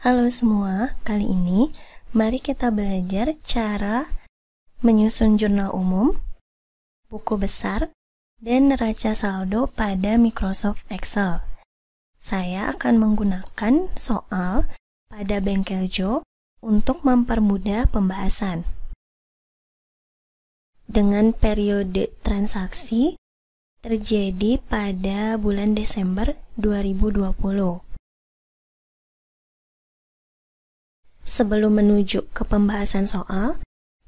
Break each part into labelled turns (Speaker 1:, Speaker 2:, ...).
Speaker 1: Halo semua, kali ini mari kita belajar cara menyusun jurnal umum, buku besar, dan neraca saldo pada Microsoft Excel. Saya akan menggunakan soal pada bengkel Joe untuk mempermudah pembahasan. Dengan periode transaksi terjadi pada bulan Desember 2020. Sebelum menuju ke pembahasan soal,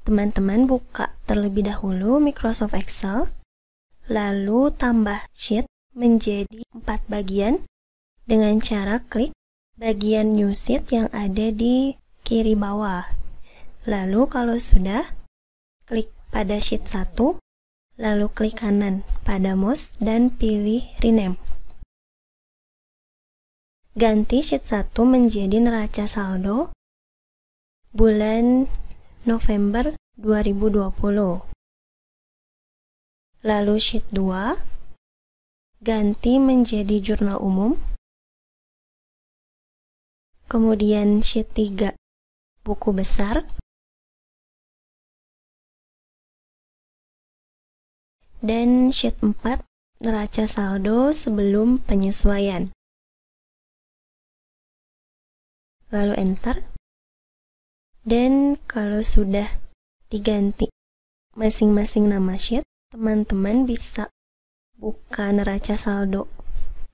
Speaker 1: teman-teman buka terlebih dahulu Microsoft Excel, lalu tambah sheet menjadi 4 bagian dengan cara klik bagian New Sheet yang ada di kiri bawah. Lalu kalau sudah, klik pada sheet 1, lalu klik kanan pada mouse dan pilih Rename. Ganti sheet 1 menjadi neraca saldo bulan November 2020. Lalu sheet 2 ganti menjadi jurnal umum. Kemudian sheet 3 buku besar. Dan sheet 4 neraca saldo sebelum penyesuaian. Lalu enter. Dan kalau sudah diganti masing-masing nama sheet, teman-teman bisa buka neraca saldo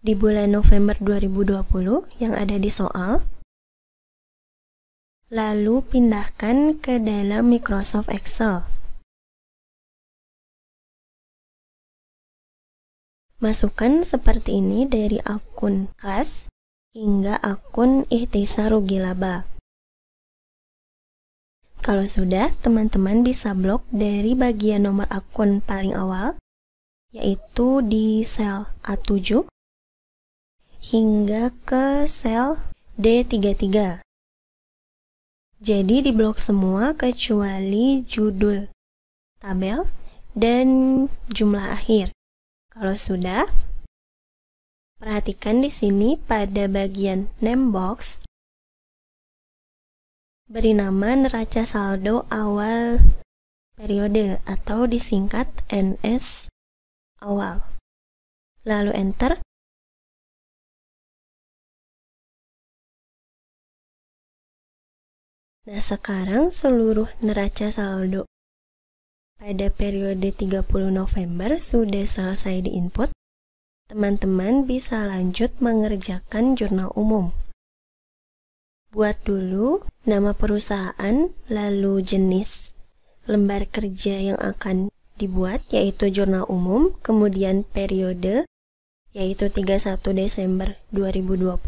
Speaker 1: di bulan November 2020 yang ada di soal. Lalu pindahkan ke dalam Microsoft Excel. Masukkan seperti ini dari akun kas hingga akun ikhtisar rugi laba. Kalau sudah, teman-teman bisa blok dari bagian nomor akun paling awal, yaitu di sel A7, hingga ke sel D33. Jadi diblok semua kecuali judul tabel dan jumlah akhir. Kalau sudah, perhatikan di sini pada bagian name box, beri nama neraca saldo awal periode atau disingkat NS awal. Lalu enter. Nah, sekarang seluruh neraca saldo pada periode 30 November sudah selesai diinput. Teman-teman bisa lanjut mengerjakan jurnal umum. Buat dulu nama perusahaan, lalu jenis lembar kerja yang akan dibuat, yaitu jurnal umum, kemudian periode, yaitu 31 Desember 2020,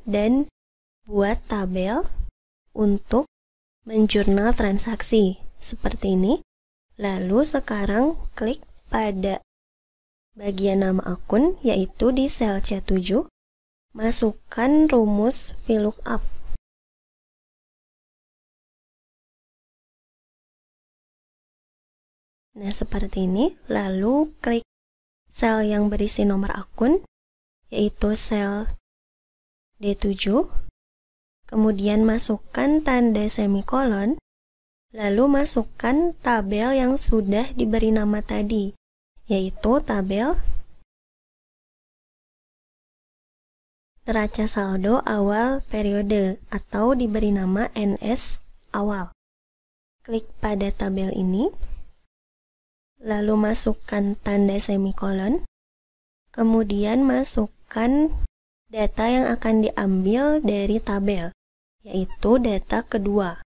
Speaker 1: dan buat tabel untuk menjurnal transaksi, seperti ini. Lalu sekarang klik pada bagian nama akun, yaitu di sel C7, masukkan rumus VLOOKUP. Nah, seperti ini. Lalu klik sel yang berisi nomor akun, yaitu sel D7. Kemudian masukkan tanda semikolon, lalu masukkan tabel yang sudah diberi nama tadi, yaitu tabel neraca saldo awal periode atau diberi nama NS awal. Klik pada tabel ini, lalu masukkan tanda semikolon, kemudian masukkan data yang akan diambil dari tabel, yaitu data kedua.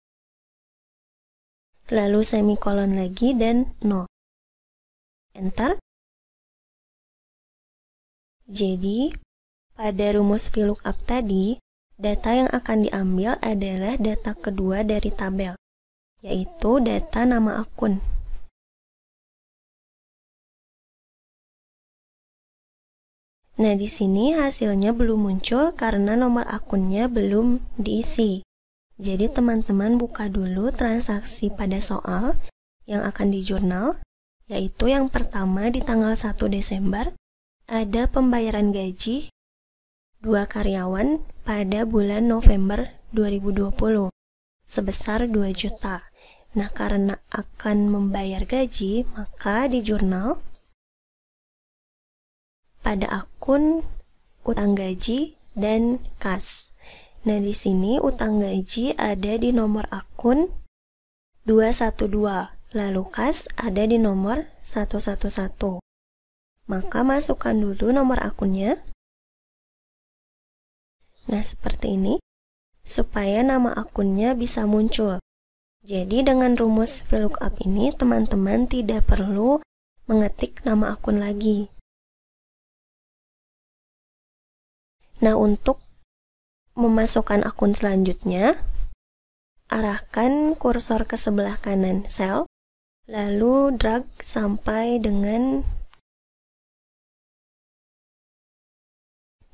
Speaker 1: Lalu semikolon lagi dan 0. Enter. Jadi, pada rumus VLOOKUP tadi, data yang akan diambil adalah data kedua dari tabel, yaitu data nama akun. Nah, di sini hasilnya belum muncul karena nomor akunnya belum diisi. Jadi, teman-teman buka dulu transaksi pada soal yang akan dijurnal, yaitu yang pertama di tanggal 1 Desember, ada pembayaran gaji 2 karyawan pada bulan November 2020 sebesar 2 juta. Nah, karena akan membayar gaji, maka di jurnal pada akun utang gaji dan kas. Nah, di sini utang gaji ada di nomor akun 212, lalu kas ada di nomor 111. Maka masukkan dulu nomor akunnya. Nah, seperti ini, supaya nama akunnya bisa muncul. Jadi, dengan rumus VLOOKUP ini, teman-teman tidak perlu mengetik nama akun lagi. Nah, untuk memasukkan akun selanjutnya, arahkan kursor ke sebelah kanan sel, lalu drag sampai dengan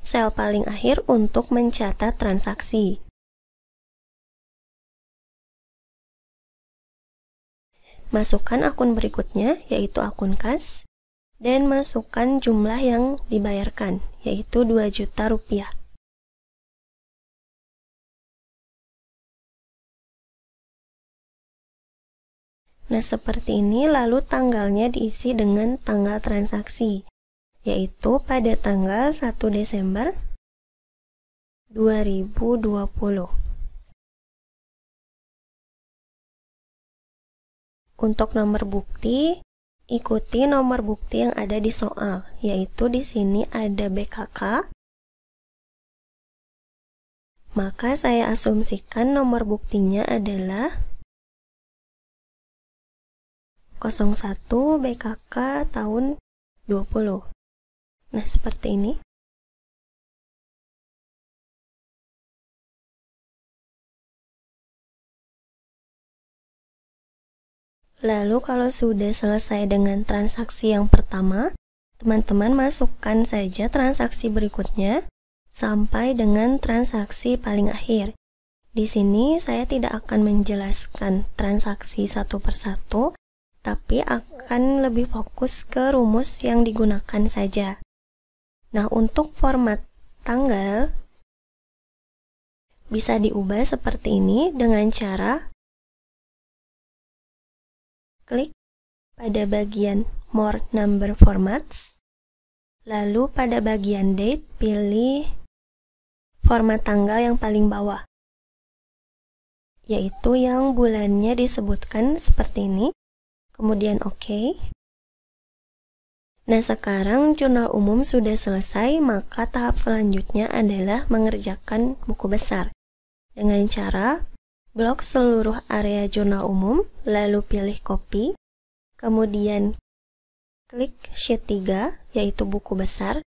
Speaker 1: sel paling akhir untuk mencatat transaksi. Masukkan akun berikutnya, yaitu akun kas, dan masukkan jumlah yang dibayarkan, yaitu 2 juta rupiah. Nah, seperti ini, lalu tanggalnya diisi dengan tanggal transaksi, yaitu pada tanggal 1 Desember 2020. Untuk nomor bukti, ikuti nomor bukti yang ada di soal, yaitu di sini ada BKK. Maka saya asumsikan nomor buktinya adalah 01 BKK tahun 20. Nah, seperti ini. Lalu kalau sudah selesai dengan transaksi yang pertama, teman-teman masukkan saja transaksi berikutnya sampai dengan transaksi paling akhir. Di sini saya tidak akan menjelaskan transaksi satu persatu, tapi akan lebih fokus ke rumus yang digunakan saja. Nah, untuk format tanggal bisa diubah seperti ini dengan cara klik pada bagian More Number Formats, lalu pada bagian Date pilih format tanggal yang paling bawah, yaitu yang bulannya disebutkan seperti ini, kemudian OK. Nah, sekarang jurnal umum sudah selesai, maka tahap selanjutnya adalah mengerjakan buku besar. Dengan cara blok seluruh area jurnal umum, lalu pilih copy, kemudian klik sheet 3, yaitu buku besar,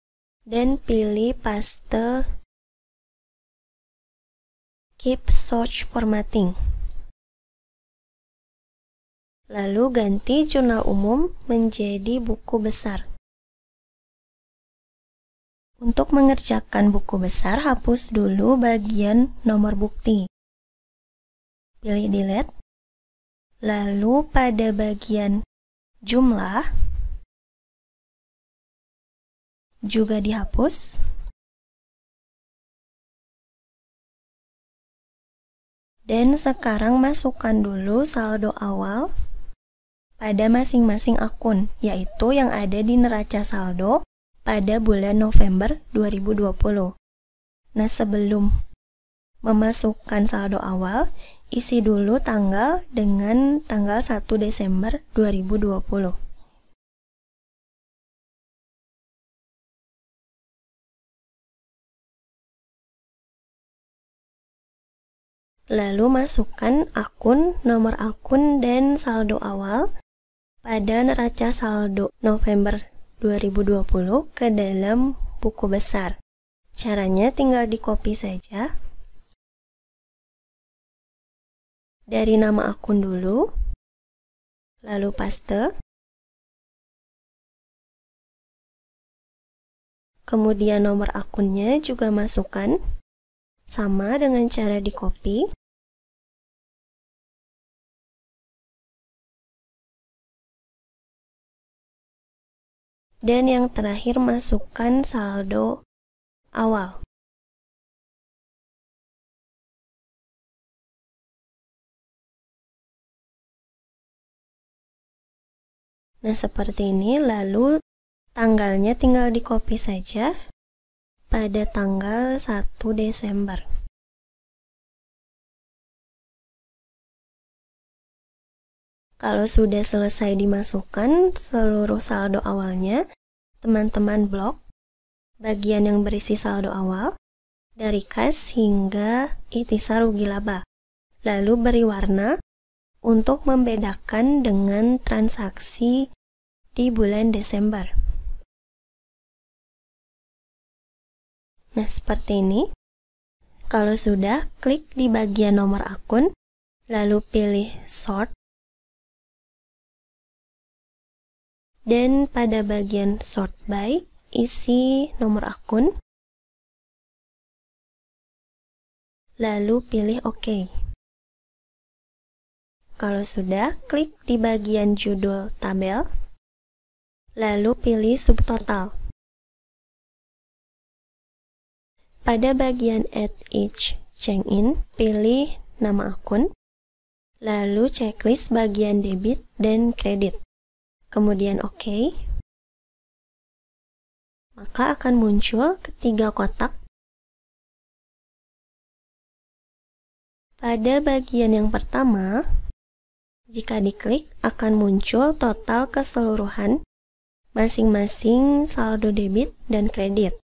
Speaker 1: dan pilih paste keep search formatting. Lalu ganti jurnal umum menjadi buku besar. Untuk mengerjakan buku besar, hapus dulu bagian nomor bukti. Pilih delete. Lalu pada bagian jumlah juga dihapus. Dan sekarang masukkan dulu saldo awal pada masing-masing akun, yaitu yang ada di neraca saldo pada bulan November 2020. Nah, sebelum memasukkan saldo awal, isi dulu tanggal dengan tanggal 1 Desember 2020. Lalu masukkan akun, nomor akun, dan saldo awal pada neraca saldo November 2020 ke dalam buku besar. Caranya tinggal di-copy saja. Dari nama akun dulu, lalu paste. Kemudian nomor akunnya juga masukkan, sama dengan cara di-copy. Dan yang terakhir masukkan saldo awal. Nah, seperti ini. Lalu tanggalnya tinggal di copy saja pada tanggal 1 Desember. Kalau sudah selesai dimasukkan seluruh saldo awalnya, teman-teman blok bagian yang berisi saldo awal dari kas hingga ikhtisar rugi laba. Lalu beri warna untuk membedakan dengan transaksi di bulan Desember. Nah, seperti ini. Kalau sudah, klik di bagian nomor akun, lalu pilih sort. Dan pada bagian sort by, isi nomor akun, lalu pilih OK. Kalau sudah, klik di bagian judul tabel, lalu pilih subtotal. Pada bagian add each check in, pilih nama akun, lalu checklist bagian debit dan kredit. Kemudian OK, maka akan muncul ketiga kotak. Pada bagian yang pertama, jika diklik akan muncul total keseluruhan masing-masing saldo debit dan kredit.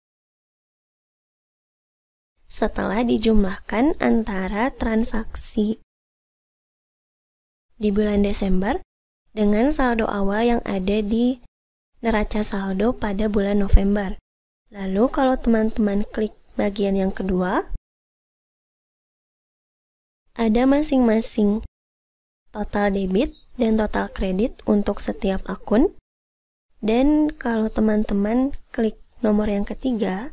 Speaker 1: Setelah dijumlahkan antara transaksi di bulan Desember dengan saldo awal yang ada di neraca saldo pada bulan November. Lalu kalau teman-teman klik bagian yang kedua, ada masing-masing total debit dan total kredit untuk setiap akun. Dan kalau teman-teman klik nomor yang ketiga,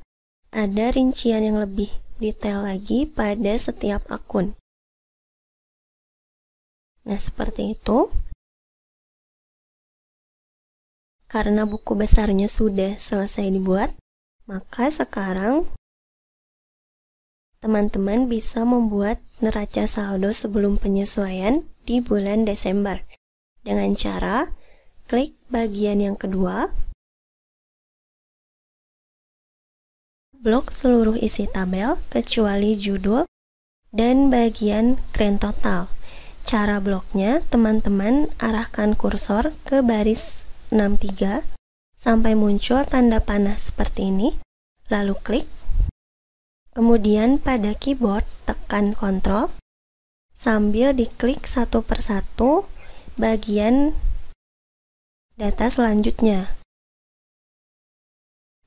Speaker 1: ada rincian yang lebih detail lagi pada setiap akun. Nah, seperti itu. Karena buku besarnya sudah selesai dibuat, maka sekarang teman-teman bisa membuat neraca saldo sebelum penyesuaian di bulan Desember dengan cara klik bagian yang kedua, blok seluruh isi tabel kecuali judul dan bagian grand total. Cara bloknya, teman-teman arahkan kursor ke baris 63 sampai muncul tanda panah seperti ini, lalu klik. Kemudian pada keyboard tekan Ctrl sambil diklik satu persatu bagian data selanjutnya.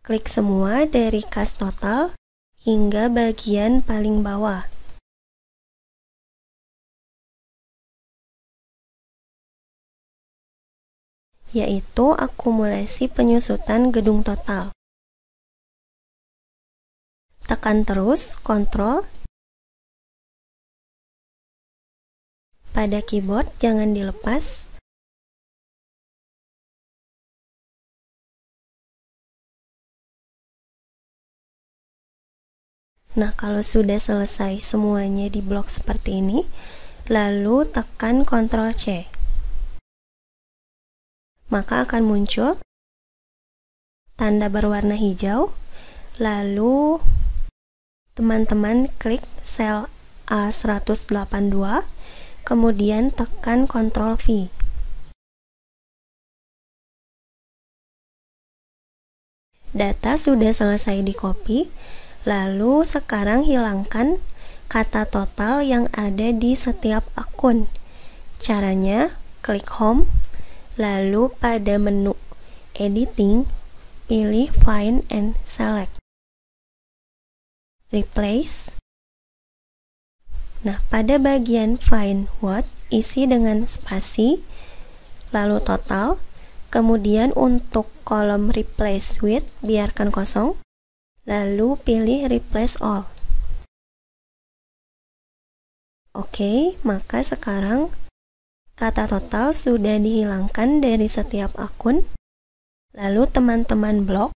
Speaker 1: Klik semua dari kas total hingga bagian paling bawah. Yaitu akumulasi penyusutan gedung total. Tekan terus Ctrl. Pada keyboard jangan dilepas. Nah, kalau sudah selesai semuanya di blok seperti ini, lalu tekan Ctrl C. Maka akan muncul tanda berwarna hijau, lalu teman-teman klik sel A182, kemudian tekan Ctrl V. Data sudah selesai di copy, lalu sekarang hilangkan kata total yang ada di setiap akun. Caranya, klik Home, lalu pada menu Editing, pilih Find and Select. Replace. Nah, pada bagian Find What, isi dengan spasi, lalu total, kemudian untuk kolom Replace With, biarkan kosong, lalu pilih Replace All. Oke, maka sekarang kata total sudah dihilangkan dari setiap akun. Lalu teman-teman blok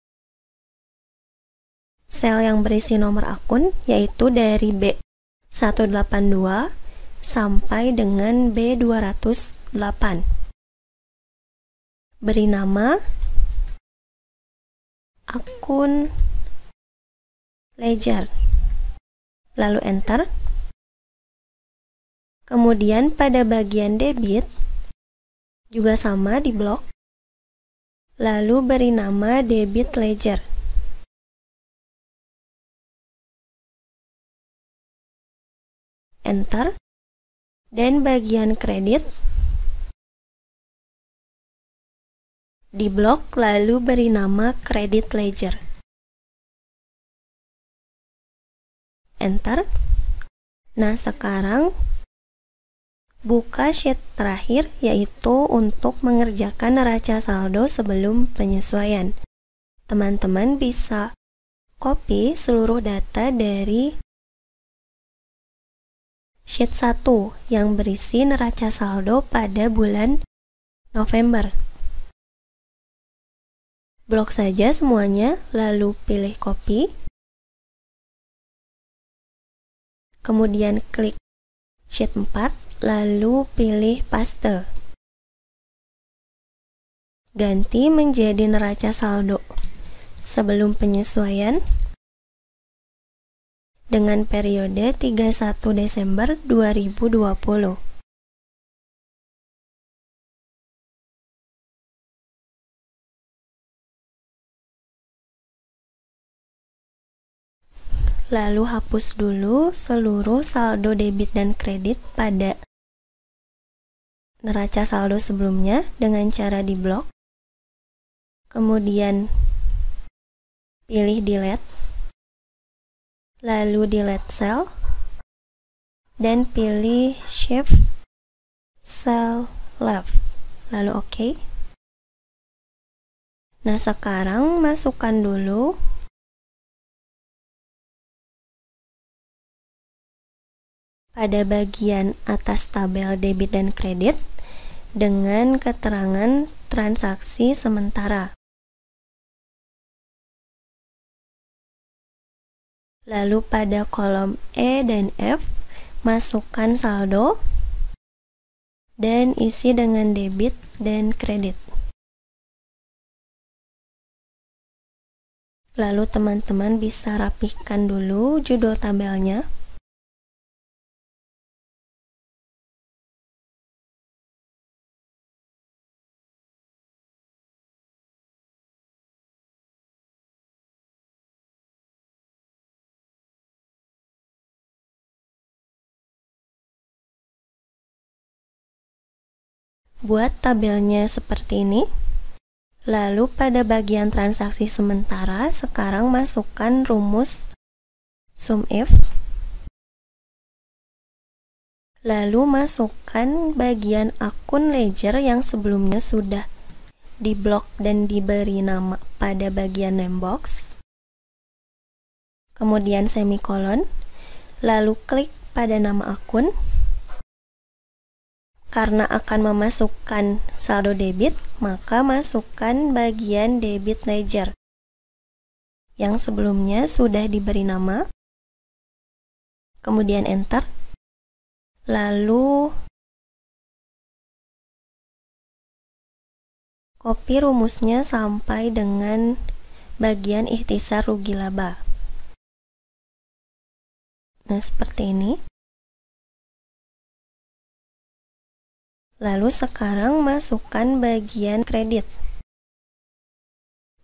Speaker 1: sel yang berisi nomor akun, yaitu dari B182 sampai dengan B208. beri nama akun ledger, lalu enter. Kemudian pada bagian debit juga sama, di blok, lalu beri nama debit ledger. Enter. Dan bagian kredit di blok, lalu beri nama credit ledger. Enter. Nah, sekarang buka sheet terakhir, yaitu untuk mengerjakan neraca saldo sebelum penyesuaian. Teman-teman bisa copy seluruh data dari sheet 1 yang berisi neraca saldo pada bulan November. Blok saja semuanya, lalu pilih copy. Kemudian klik sheet 4, lalu pilih paste. Ganti menjadi neraca saldo sebelum penyesuaian dengan periode 31 Desember 2020. Lalu hapus dulu seluruh saldo debit dan kredit pada neraca saldo sebelumnya dengan cara di blok. Kemudian pilih delete, lalu delete cell, dan pilih shift cell left, lalu OK. Nah, sekarang masukkan dulu pada bagian atas tabel debit dan kredit dengan keterangan transaksi sementara. Lalu pada kolom E dan F, masukkan saldo dan isi dengan debit dan kredit. Lalu teman-teman bisa rapihkan dulu judul tabelnya. Buat tabelnya seperti ini. Lalu pada bagian transaksi sementara, sekarang masukkan rumus SUMIF. Lalu masukkan bagian akun ledger yang sebelumnya sudah diblok dan diberi nama pada bagian name box. Kemudian semikolon, lalu klik pada nama akun. Karena akan memasukkan saldo debit, maka masukkan bagian debit ledger yang sebelumnya sudah diberi nama. Kemudian enter. Lalu copy rumusnya sampai dengan bagian ikhtisar rugi laba. Nah, seperti ini. Lalu sekarang masukkan bagian kredit.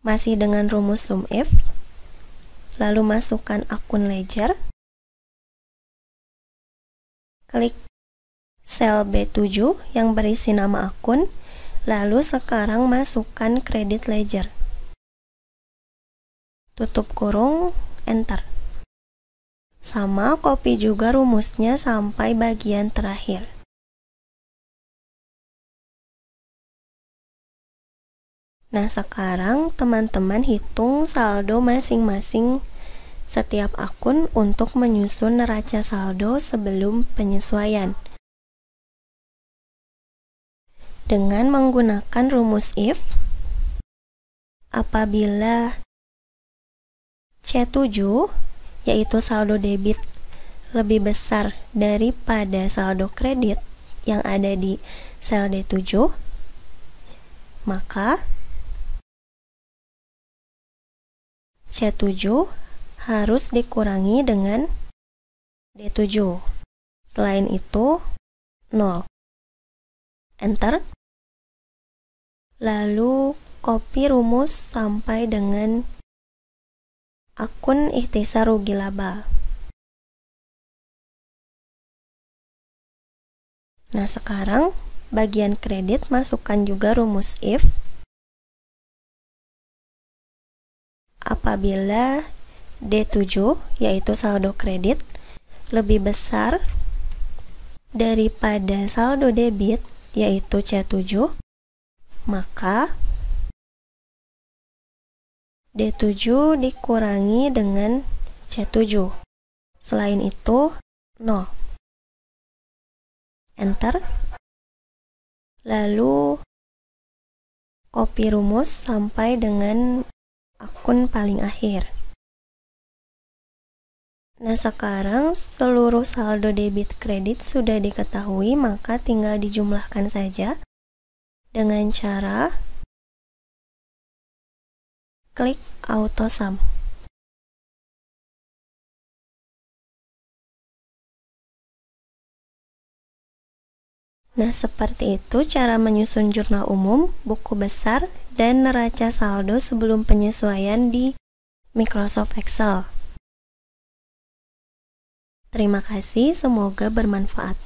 Speaker 1: Masih dengan rumus SUMIF. Lalu masukkan akun ledger. Klik sel B7 yang berisi nama akun. Lalu sekarang masukkan kredit ledger. Tutup kurung, enter. Sama, copy juga rumusnya sampai bagian terakhir. Nah, sekarang teman-teman hitung saldo masing-masing setiap akun untuk menyusun neraca saldo sebelum penyesuaian. Dengan menggunakan rumus if, apabila C7, yaitu saldo debit, lebih besar daripada saldo kredit yang ada di sel D7, Maka C7 harus dikurangi dengan D7. Selain itu, 0. Enter. Lalu copy rumus sampai dengan akun ikhtisar rugi laba. Nah, sekarang bagian kredit masukkan juga rumus if apabila D7, yaitu saldo kredit, lebih besar daripada saldo debit, yaitu C7, maka D7 dikurangi dengan C7. Selain itu, 0. Enter. Lalu copy rumus sampai dengan akun paling akhir. Nah, sekarang seluruh saldo debit kredit sudah diketahui, maka tinggal dijumlahkan saja dengan cara klik auto sum. Nah, seperti itu cara menyusun jurnal umum, buku besar, dan neraca saldo sebelum penyesuaian di Microsoft Excel. Terima kasih, semoga bermanfaat.